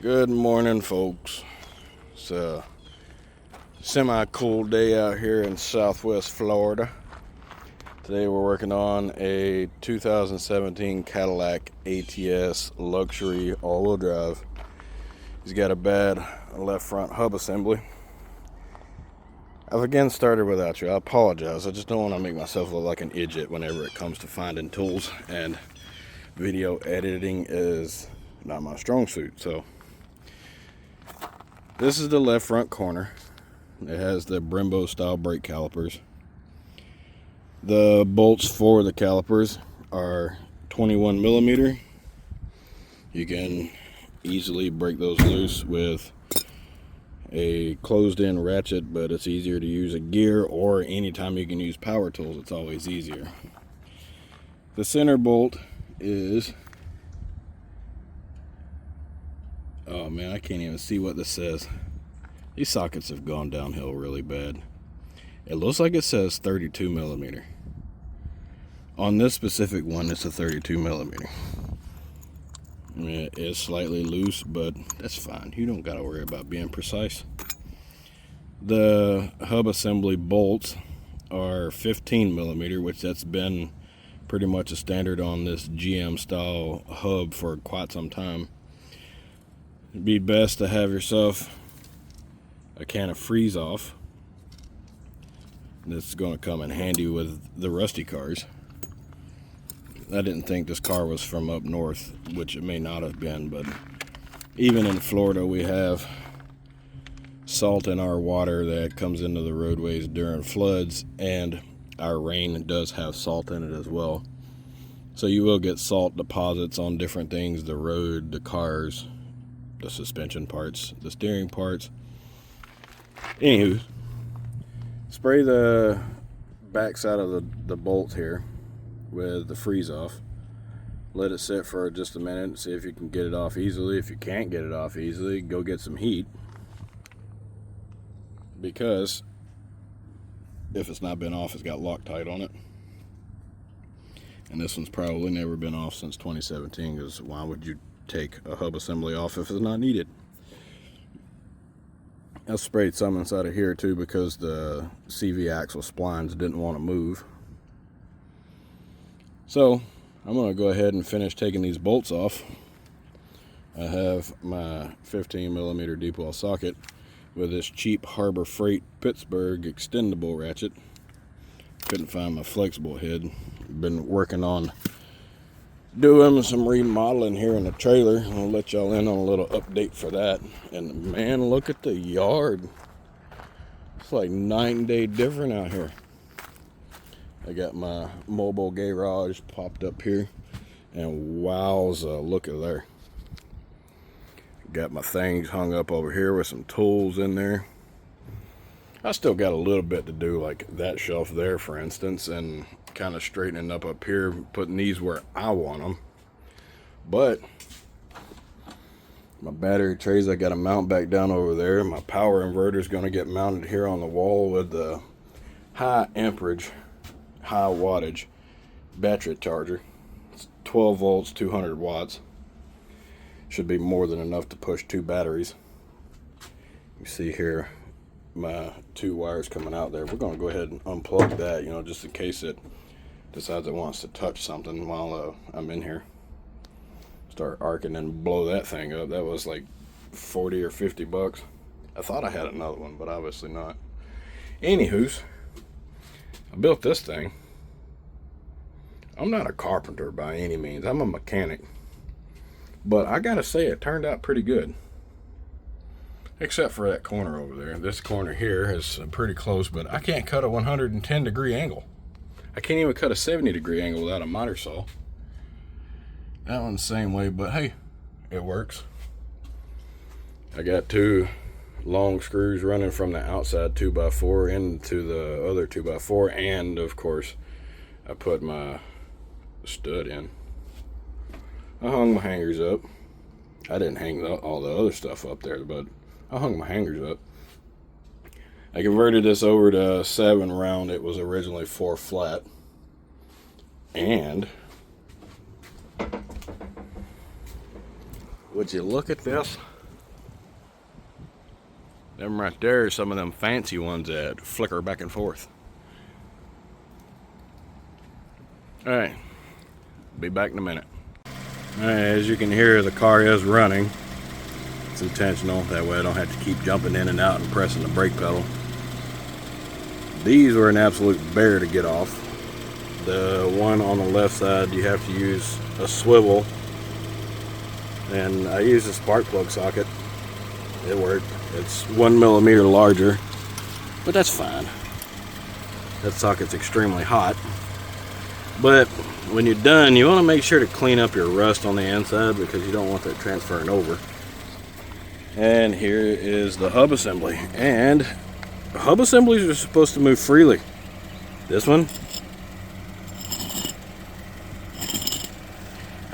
Good morning, folks. It's a semi-cool day out here in Southwest Florida. Today we're working on a 2017 Cadillac ATS luxury all-wheel drive. He's got a bad left front hub assembly. I've again started without you. I apologize. I just don't want to make myself look like an idiot whenever it comes to finding tools, and video editing is not my strong suit. So this is the left front corner. It has the Brembo style brake calipers. The bolts for the calipers are 21 millimeter. You can easily break those loose with a closed in ratchet, but it's easier to use a gear, or anytime you can use power tools, it's always easier. The center bolt is, oh man, I can't even see what this says. These sockets have gone downhill really bad. It looks like it says 32 millimeter. On this specific one, it's a 32 millimeter. It is slightly loose, but that's fine. You don't got to worry about being precise. The hub assembly bolts are 15 millimeter, which that's been pretty much a standard on this GM style hub for quite some time. It'd be best to have yourself a can of freeze off. This is going to come in handy with the rusty cars. I didn't think this car was from up north, which it may not have been, but even in Florida we have salt in our water that comes into the roadways during floods, and our rain does have salt in it as well. So you will get salt deposits on different things: the road, the cars, the suspension parts, the steering parts. Anywho, spray the back side of the bolt here with the freeze off. Let it sit for just a minute and see if you can get it off easily. If you can't get it off easily, go get some heat, because if it's not been off, it's got Loctite on it. And this one's probably never been off since 2017, because why would you take a hub assembly off if it's not needed? I sprayed some inside of here too, because the CV axle splines didn't want to move. So I'm going to go ahead and finish taking these bolts off. I have my 15 millimeter deep well socket with this cheap Harbor Freight Pittsburgh extendable ratchet. Couldn't find my flexible head. Been working on doing some remodeling here in the trailer. I'll let y'all in on a little update for that. And man, look at the yard. It's like night and day different out here. I got my mobile garage popped up here, and wowza, look at there. Got my things hung up over here with some tools in there. I still got a little bit to do, like that shelf there, for instance, and kind of straightening up here, putting these where I want them. But my battery trays, I got to mount back down over there. My power inverter is going to get mounted here on the wall with the high amperage, high wattage battery charger. It's 12 volts, 200 watts. Should be more than enough to push two batteries. You see here my two wires coming out there. We're going to go ahead and unplug that, just in case it decides it wants to touch something while I'm in here. Start arcing and blow that thing up. That was like 40 or 50 bucks. I thought I had another one, but obviously not. Anywho's, I built this thing. I'm not a carpenter by any means. I'm a mechanic. But I gotta say, it turned out pretty good. Except for that corner over there. This corner here is pretty close, but I can't cut a 110 degree angle. I can't even cut a 70 degree angle without a miter saw. That one's the same way, but hey, it works. I got two long screws running from the outside 2x4 into the other 2x4, and of course I put my stud in. I hung my hangers up. I didn't hang all the other stuff up there, but I hung my hangers up. I converted this over to 7 round. It was originally 4 flat. And would you look at this? Them right there are some of them fancy ones that flicker back and forth. Alright, be back in a minute. Alright, as you can hear, the car is running. It's intentional, that way I don't have to keep jumping in and out and pressing the brake pedal. These were an absolute bear to get off. The one on the left side, you have to use a swivel, and I used a spark plug socket. It worked. It's 1 millimeter larger, but that's fine. That socket's extremely hot. But when you're done, you want to make sure to clean up your rust on the inside, because you don't want that transferring over. And here is the hub assembly. And hub assemblies are supposed to move freely. This one,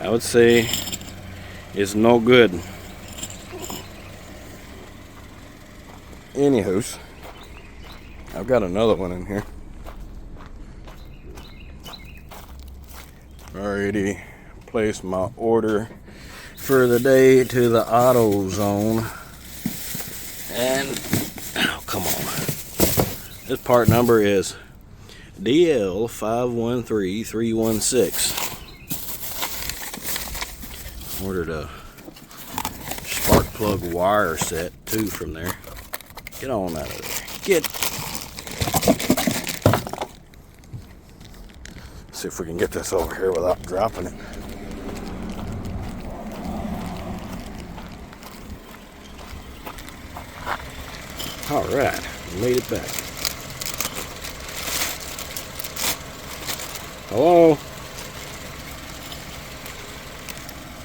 I would say, is no good. Anywho's, I've got another one in here. Already placed my order for the day to the AutoZone. And, oh, come on. This part number is DL513316. Ordered a spark plug wire set too from there. Get on out of there. Get. See if we can get this over here without dropping it. All right, made it back. Hello?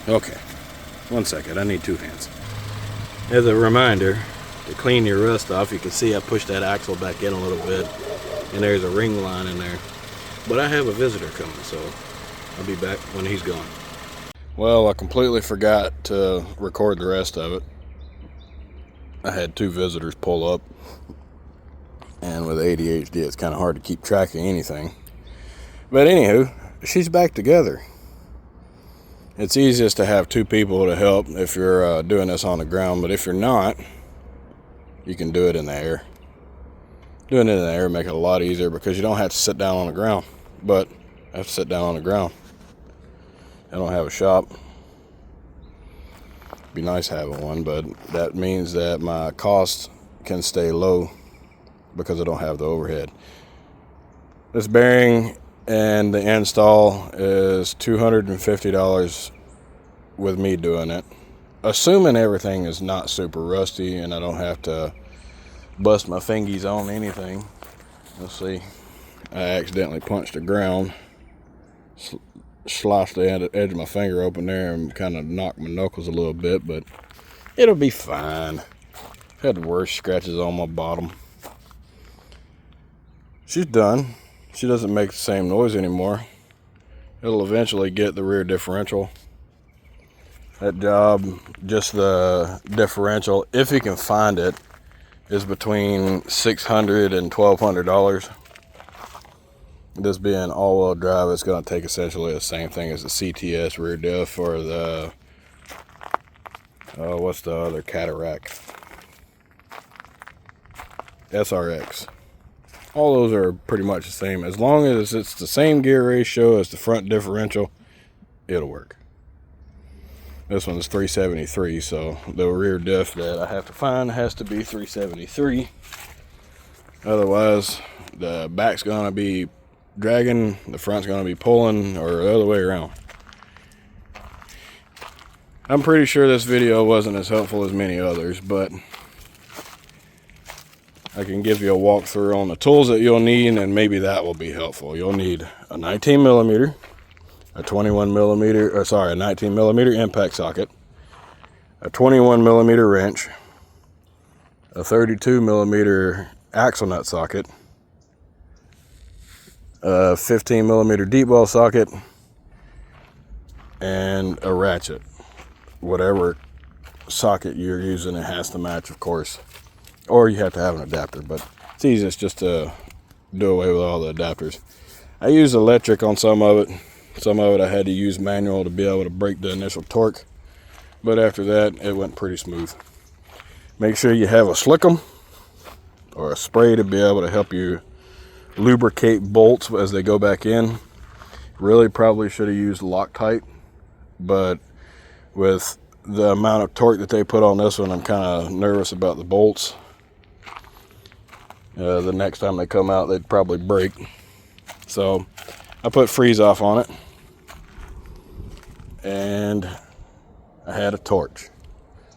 Okay, 1 second, I need 2 hands. As a reminder, to clean your rust off, you can see I pushed that axle back in a little bit, and there's a ring line in there. But I have a visitor coming, so I'll be back when he's gone. Well, I completely forgot to record the rest of it. I had 2 visitors pull up, and with ADHD it's kind of hard to keep track of anything. But anywho, she's back together. It's easiest to have 2 people to help if you're doing this on the ground, but if you're not, you can do it in the air. Doing it in the air make it a lot easier, because you don't have to sit down on the ground. But I have to sit down on the ground. I don't have a shop. Be nice having one, but that means that my costs can stay low because I don't have the overhead. This bearing and the install is $250 with me doing it, assuming everything is not super rusty and I don't have to bust my fingies on anything. Let's see, I accidentally punched the ground, sliced the edge of my finger open there and kind of knocked my knuckles a little bit, but it'll be fine. I've had worse scratches on my bottom. She's done. She doesn't make the same noise anymore. It'll eventually get the rear differential. That job, just the differential, if you can find it, is between $600 and $1,200. This being all-wheel drive, it's going to take essentially the same thing as the CTS rear diff or the what's the other Cadillac? SRX. All those are pretty much the same. As long as it's the same gear ratio as the front differential, it'll work. This one's 373, so the rear diff that I have to find has to be 373. Otherwise, the back's going to be dragging, the front's going to be pulling, or the other way around. I'm pretty sure this video wasn't as helpful as many others, but I can give you a walkthrough on the tools that you'll need, and maybe that will be helpful. You'll need a 19 millimeter, a 19 millimeter impact socket, a 21 millimeter wrench, a 32 millimeter axle nut socket, a 15 millimeter deep well socket, and a ratchet. Whatever socket you're using, it has to match, of course. Or you have to have an adapter, but it's easiest just to do away with all the adapters. I used electric on some of it. Some of it I had to use manual to be able to break the initial torque. But after that, it went pretty smooth. Make sure you have a slickum or a spray to be able to help you lubricate bolts as they go back in. Really probably should have used Loctite, but with the amount of torque that they put on this one, I'm kind of nervous about the bolts. The next time they come out, they'd probably break. So I put freeze off on it, and I had a torch.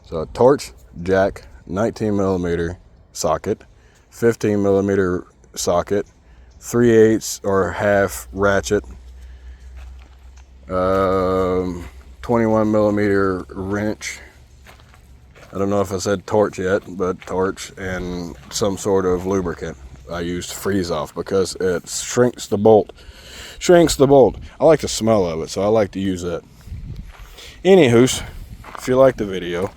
So a torch, jack, 19 millimeter socket, 15 millimeter socket, 3/8 or half ratchet, 21 millimeter wrench. I don't know if I said torch yet, but torch, and some sort of lubricant. I used freeze off because it shrinks the bolt. I like the smell of it, so I like to use that. Anywho's, if you like the video,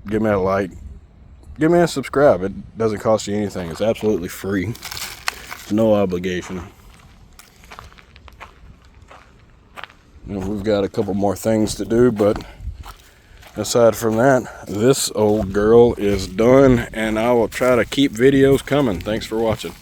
give me a like, give me a subscribe. It doesn't cost you anything. It's absolutely free. It's no obligation. We've got a couple more things to do, but aside from that, this old girl is done, and I will try to keep videos coming. Thanks for watching.